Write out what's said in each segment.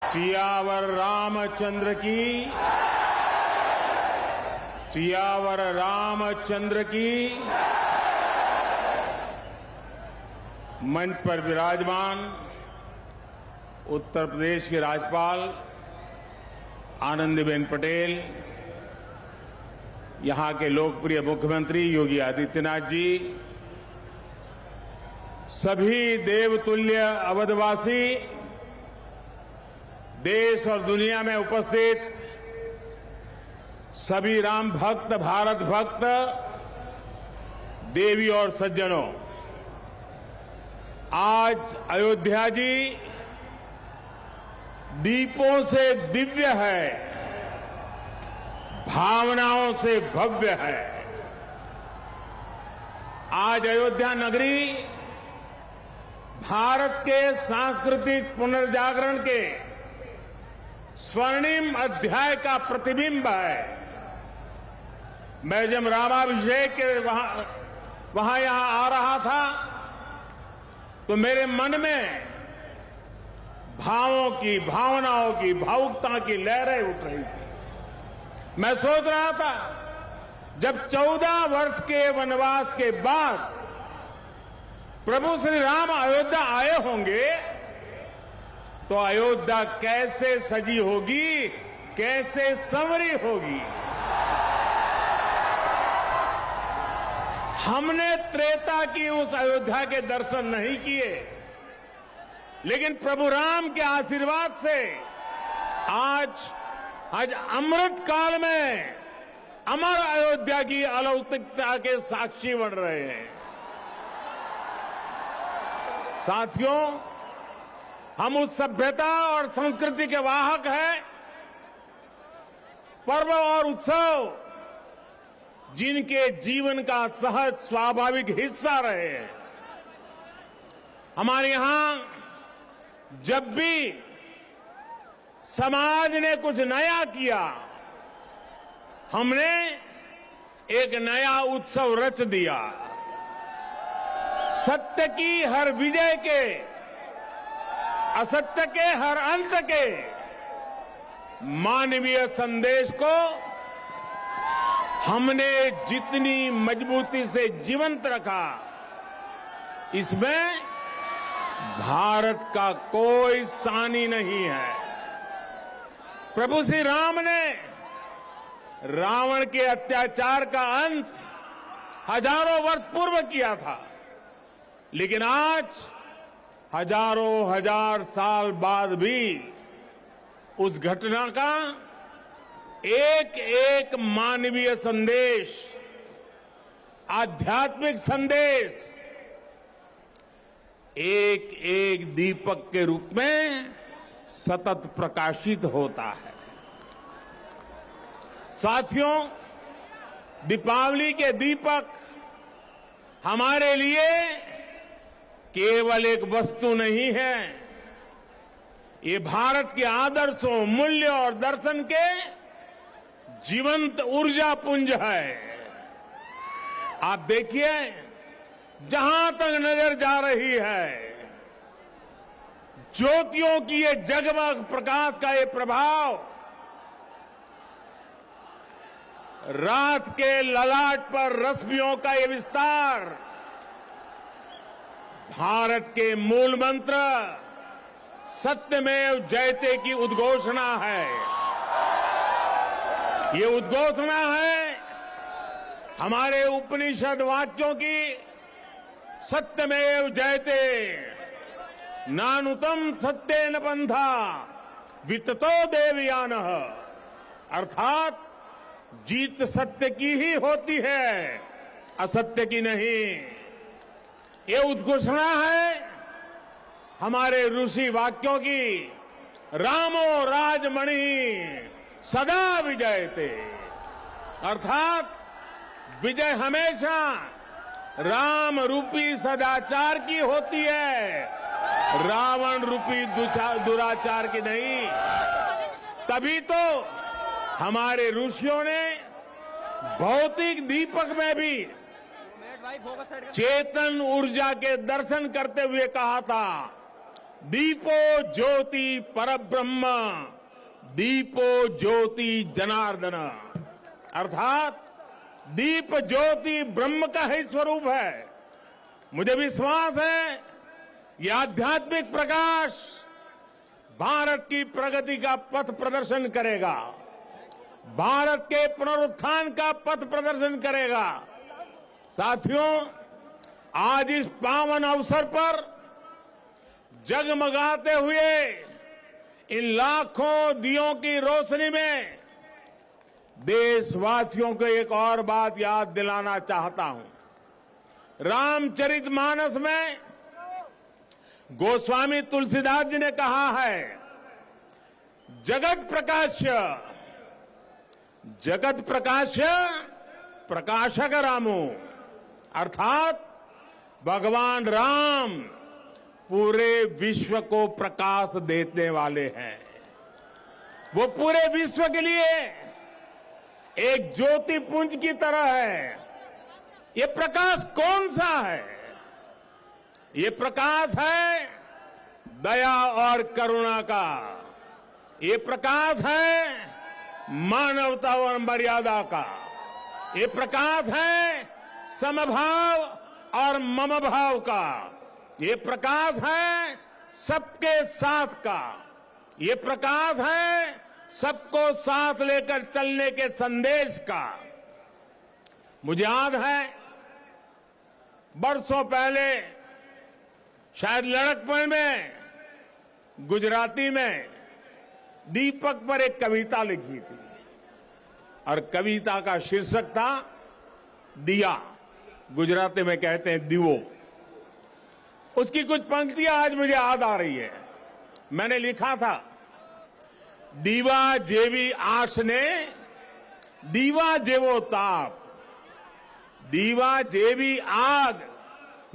सियावर रामचंद्र की सियावर रामचंद्र की मंच पर विराजमान उत्तर प्रदेश की राज्यपाल आनंदीबेन पटेल, यहां के लोकप्रिय मुख्यमंत्री योगी आदित्यनाथ जी, सभी देवतुल्य अवधवासी, देश और दुनिया में उपस्थित सभी राम भक्त, भारत भक्त, देवी और सज्जनों, आज अयोध्या जी दीपों से दिव्य है, भावनाओं से भव्य है। आज अयोध्या नगरी भारत के सांस्कृतिक पुनर्जागरण के स्वर्णिम अध्याय का प्रतिबिंब है। मैं जब रामाभिषेक के वहां यहां आ रहा था तो मेरे मन में भावों की, भावनाओं की, भावुकता की लहरें उठ रही थी। मैं सोच रहा था जब 14 वर्ष के वनवास के बाद प्रभु श्री राम अयोध्या आए होंगे तो अयोध्या कैसे सजी होगी, कैसे संवरी होगी। हमने त्रेता की उस अयोध्या के दर्शन नहीं किए, लेकिन प्रभु राम के आशीर्वाद से आज अमृत काल में अमर अयोध्या की अलौकिकता के साक्षी बन रहे हैं। साथियों, हम उस सभ्यता और संस्कृति के वाहक हैं। पर्व और उत्सव जिनके जीवन का सहज स्वाभाविक हिस्सा रहे हैं। हमारे यहां जब भी समाज ने कुछ नया किया, हमने एक नया उत्सव रच दिया। सत्य की हर विजय के, असत्य के हर अंत के मानवीय संदेश को हमने जितनी मजबूती से जीवंत रखा, इसमें भारत का कोई सानी नहीं है। प्रभु श्री राम ने रावण के अत्याचार का अंत हजारों वर्ष पूर्व किया था, लेकिन आज हजारों हजार साल बाद भी उस घटना का एक एक मानवीय संदेश, आध्यात्मिक संदेश एक एक दीपक के रूप में सतत प्रकाशित होता है। साथियों, दीपावली के दीपक हमारे लिए केवल एक वस्तु नहीं है, ये भारत के आदर्शों, मूल्य और दर्शन के जीवंत ऊर्जा पुंज है। आप देखिए, जहां तक नजर जा रही है, ज्योतियों की ये जगमग प्रकाश का ये प्रभाव, रात के ललाट पर रश्मियों का ये विस्तार, भारत के मूल मंत्र सत्यमेव जयते की उद्घोषणा है। ये उद्घोषणा है हमारे उपनिषद वाक्यों की, सत्यमेव जयते, नानुतम सत्येन पंथा विततो देवयानः, अर्थात जीत सत्य की ही होती है, असत्य की नहीं। ये उद्घोषणा है हमारे ऋषि वाक्यों की, रामो राजमणि सदा विजयते, अर्थात विजय हमेशा राम रूपी सदाचार की होती है, रावण रूपी दुराचार की नहीं। तभी तो हमारे ऋषियों ने भौतिक दीपक में भी चेतन ऊर्जा के दर्शन करते हुए कहा था, दीपो ज्योति परब्रह्म, दीपो ज्योति जनार्दन। अर्थात दीप ज्योति ब्रह्म का ही स्वरूप है। मुझे विश्वास है यह आध्यात्मिक प्रकाश भारत की प्रगति का पथ प्रदर्शन करेगा, भारत के पुनरुत्थान का पथ प्रदर्शन करेगा। साथियों, आज इस पावन अवसर पर जगमगाते हुए इन लाखों दियों की रोशनी में देशवासियों को एक और बात याद दिलाना चाहता हूं। रामचरितमानस में गोस्वामी तुलसीदास जी ने कहा है, जगत प्रकाश्य, जगत प्रकाश्य प्रकाशक रामो। अर्थात भगवान राम पूरे विश्व को प्रकाश देने वाले हैं। वो पूरे विश्व के लिए एक ज्योतिपुंज की तरह है। ये प्रकाश कौन सा है? ये प्रकाश है दया और करुणा का। ये प्रकाश है मानवता और मर्यादा का। ये प्रकाश है समभाव और मम भाव का। ये प्रकाश है सबके साथ का। ये प्रकाश है सबको साथ लेकर चलने के संदेश का। मुझे याद है बरसों पहले शायद लड़कपन में गुजराती में दीपक पर एक कविता लिखी थी और कविता का शीर्षक था दिया। गुजराती में कहते हैं दीवो। उसकी कुछ पंक्तियां आज मुझे याद आ रही है। मैंने लिखा था, दीवा जेवी आश ने दीवा जेवो ताप, दीवा जेवी आग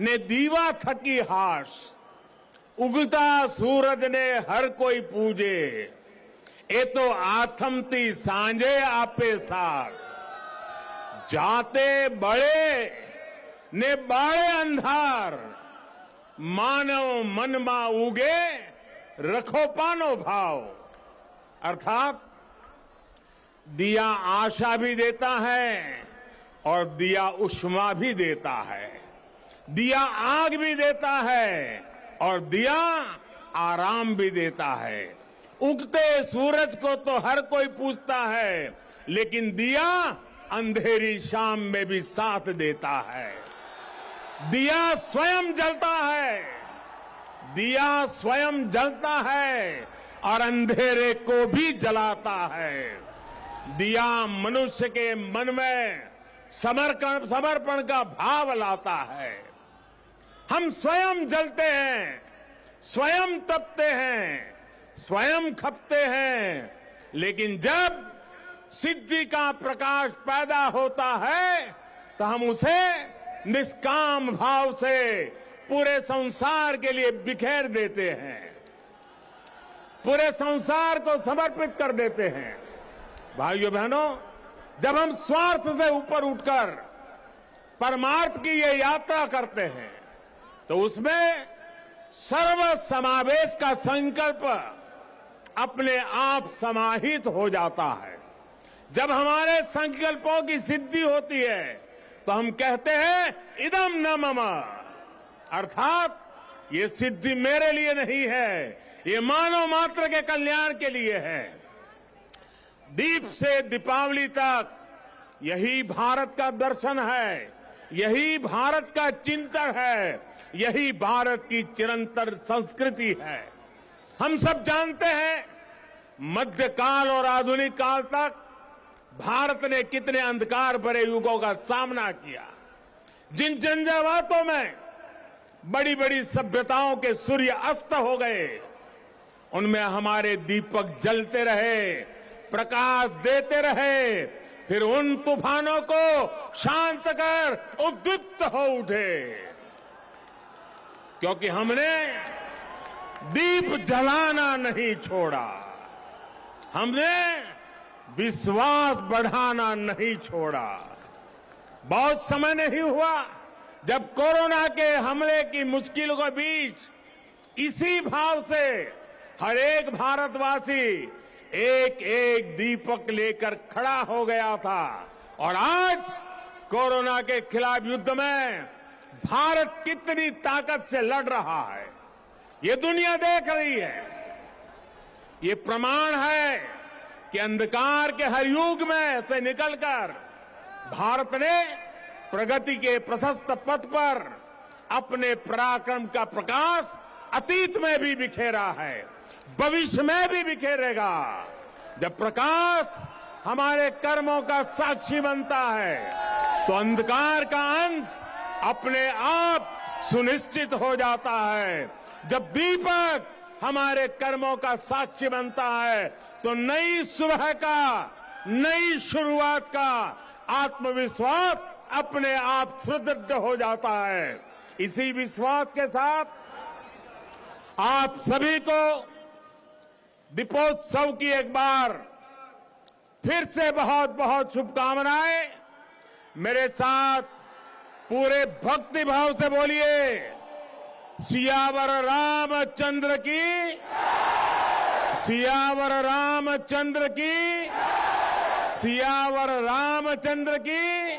ने दीवा थकी हाश, उगता सूरज ने हर कोई पूजे, ए तो आथमती सांझे आपे साथ, जाते बड़े ने बाड़े अंधार, मानव मन मा उगे रखो पानो भाव। अर्थात दिया आशा भी देता है और दिया उष्मा भी देता है, दिया आग भी देता है और दिया आराम भी देता है। उगते सूरज को तो हर कोई पूछता है, लेकिन दिया अंधेरी शाम में भी साथ देता है। दिया स्वयं जलता है, दिया स्वयं जलता है और अंधेरे को भी जलाता है। दिया मनुष्य के मन में समर्पण का भाव लाता है। हम स्वयं जलते हैं, स्वयं तपते हैं, स्वयं खपते हैं, लेकिन जब सिद्धि का प्रकाश पैदा होता है तो हम उसे निष्काम भाव से पूरे संसार के लिए बिखेर देते हैं, पूरे संसार को समर्पित कर देते हैं। भाइयों बहनों, जब हम स्वार्थ से ऊपर उठकर परमार्थ की ये यात्रा करते हैं तो उसमें सर्व समावेश का संकल्प अपने आप समाहित हो जाता है। जब हमारे संकल्पों की सिद्धि होती है तो हम कहते हैं इदम न मम, अर्थात ये सिद्धि मेरे लिए नहीं है, ये मानव मात्र के कल्याण के लिए है। दीप से दीपावली तक यही भारत का दर्शन है, यही भारत का चिंतन है, यही भारत की चिरंतन संस्कृति है। हम सब जानते हैं मध्यकाल और आधुनिक काल तक भारत ने कितने अंधकार भरे युगों का सामना किया। जिन झंझावातों में बड़ी बड़ी सभ्यताओं के सूर्य अस्त हो गए, उनमें हमारे दीपक जलते रहे, प्रकाश देते रहे, फिर उन तूफानों को शांत कर उद्दीप्त हो उठे, क्योंकि हमने दीप जलाना नहीं छोड़ा, हमने विश्वास बढ़ाना नहीं छोड़ा। बहुत समय नहीं हुआ जब कोरोना के हमले की मुश्किलों के बीच इसी भाव से हर एक भारतवासी एक एक दीपक लेकर खड़ा हो गया था और आज कोरोना के खिलाफ युद्ध में भारत कितनी ताकत से लड़ रहा है ये दुनिया देख रही है। ये प्रमाण है कि अंधकार के हर युग में से निकलकर भारत ने प्रगति के प्रशस्त पथ पर अपने पराक्रम का प्रकाश अतीत में भी बिखेरा है, भविष्य में भी बिखेरेगा। जब प्रकाश हमारे कर्मों का साक्षी बनता है तो अंधकार का अंत अपने आप सुनिश्चित हो जाता है। जब दीपक हमारे कर्मों का साक्षी बनता है तो नई सुबह का, नई शुरुआत का आत्मविश्वास अपने आप सुदृढ़ हो जाता है। इसी विश्वास के साथ आप सभी को दीपोत्सव की एक बार फिर से बहुत बहुत शुभकामनाएं। मेरे साथ पूरे भक्ति भाव से बोलिए, सियावर रामचंद्र की, सियावर रामचंद्र की, सियावर रामचंद्र की।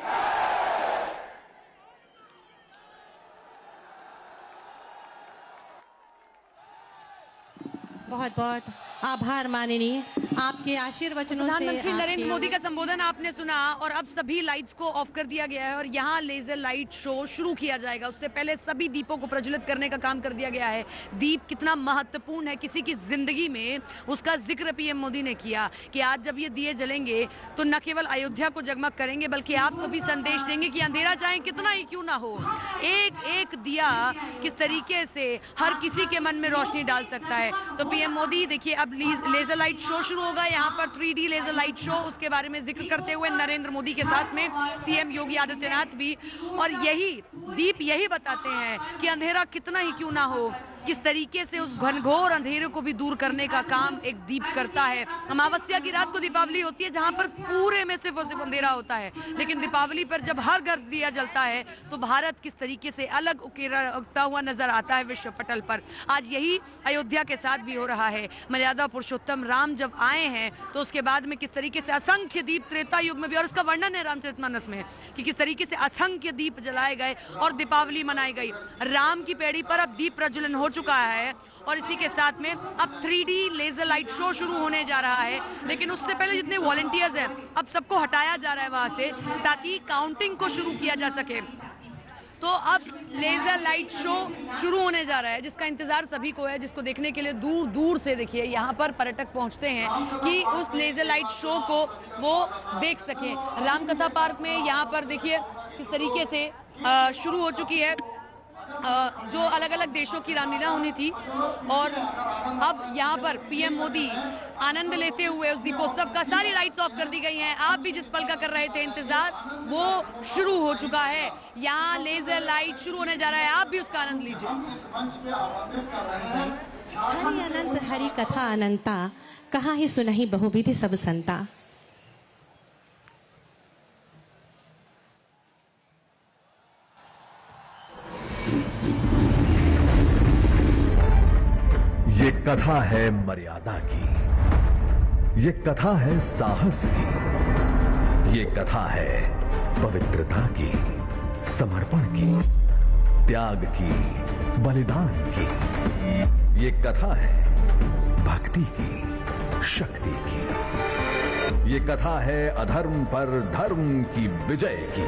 बहुत बहुत आभार माननीय, आपके आशीर्वचनों से। प्रधानमंत्री नरेंद्र मोदी का संबोधन आपने सुना और अब सभी लाइट्स को ऑफ कर दिया गया है और यहाँ लेजर लाइट शो शुरू किया जाएगा। उससे पहले सभी दीपों को प्रज्वलित करने का काम कर दिया गया है। दीप कितना महत्वपूर्ण है किसी की जिंदगी में, उसका जिक्र पीएम मोदी ने किया कि आज जब ये दिए जलेंगे तो न केवल अयोध्या को जगमग करेंगे बल्कि आपको भी संदेश देंगे कि अंधेरा चाहे कितना ही क्यों ना हो, एक एक दिया किस तरीके से हर किसी के मन में रोशनी डाल सकता है। तो पीएम मोदी देखिए अब लेजर लाइट शो शुरू होगा, यहाँ पर 3D लेजर लाइट शो, उसके बारे में जिक्र करते हुए नरेंद्र मोदी के साथ में सीएम योगी आदित्यनाथ भी। और यही दीप यही बताते हैं कि अंधेरा कितना ही क्यों ना हो, किस तरीके से उस घनघोर अंधेरे को भी दूर करने का काम एक दीप करता है। अमावस्या की रात को दीपावली होती है जहां पर पूरे में सिर्फ और सिर्फ अंधेरा होता है, लेकिन दीपावली पर जब हर घर दिया जलता है तो भारत किस तरीके से अलग उकेरता हुआ नजर आता है विश्व पटल पर। आज यही अयोध्या के साथ भी हो रहा है। मर्यादा पुरुषोत्तम राम जब आए हैं तो उसके बाद में किस तरीके से असंख्य दीप त्रेता युग में भी, और इसका वर्णन है रामचरितमानस में कि किस तरीके से असंख्य दीप जलाए गए और दीपावली मनाई गई। राम की पेड़ी पर अब दीप प्रज्वलन हो चुका है और इसी के साथ में अब 3D लेजर लाइट शो शुरू होने जा रहा है। लेकिन उससे पहले जितने वॉलंटियर्स हैं अब सबको हटाया जा रहा है वहां से ताकि काउंटिंग को शुरू किया जा सके। तो अब लेजर लाइट शो शुरू होने जा रहा है जिसका इंतजार सभी को है, जिसको देखने के लिए दूर दूर से देखिए यहाँ पर पर्यटक पहुंचते हैं कि उस लेजर लाइट शो को वो देख सकें। रामकथा पार्क में यहाँ पर देखिए किस तरीके से शुरू हो चुकी है, जो अलग अलग देशों की रामलीला होनी थी और अब यहाँ पर पीएम मोदी आनंद लेते हुए उस दीपोत्सव का, सारी लाइट्स ऑफ कर दी गई हैं। आप भी जिस पल का कर रहे थे इंतजार वो शुरू हो चुका है। यहाँ लेजर लाइट शुरू होने जा रहा है, आप भी उसका आनंद लीजिए। हरि अनंत हरि कथा अनंता, कहाँ ही सुनहि बहुविधि सब संता। ये कथा है मर्यादा की, ये कथा है साहस की, ये कथा है पवित्रता की, समर्पण की, त्याग की, बलिदान की। ये कथा है भक्ति की, शक्ति की। ये कथा है अधर्म पर धर्म की विजय की।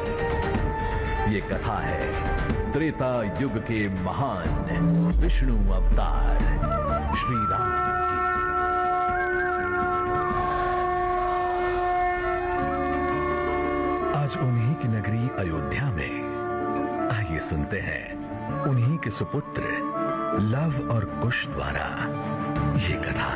ये कथा है त्रेता युग के महान विष्णु अवतार श्री राम की। आज उन्हीं की नगरी अयोध्या में आइए सुनते हैं उन्हीं के सुपुत्र लव और कुश द्वारा ये कथा।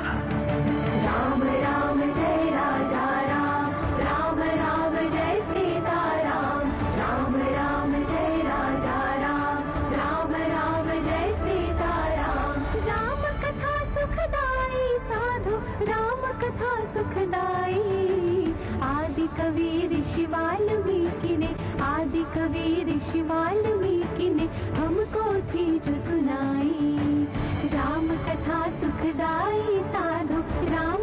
राम राम जय राजा राम, राम राम जय सीता राम, राम राम जय राजा राम, राम राम जय सीता राम। राम कथा सुखदाई साधु, राम कथा सुखदाई, आदि आदि कवि ऋषि वाल्मीकि ने, आदि कवि ऋषि वाल्मीकि ने हमको थी जो सुनाई। राम कथा सुखदाई साधु, राम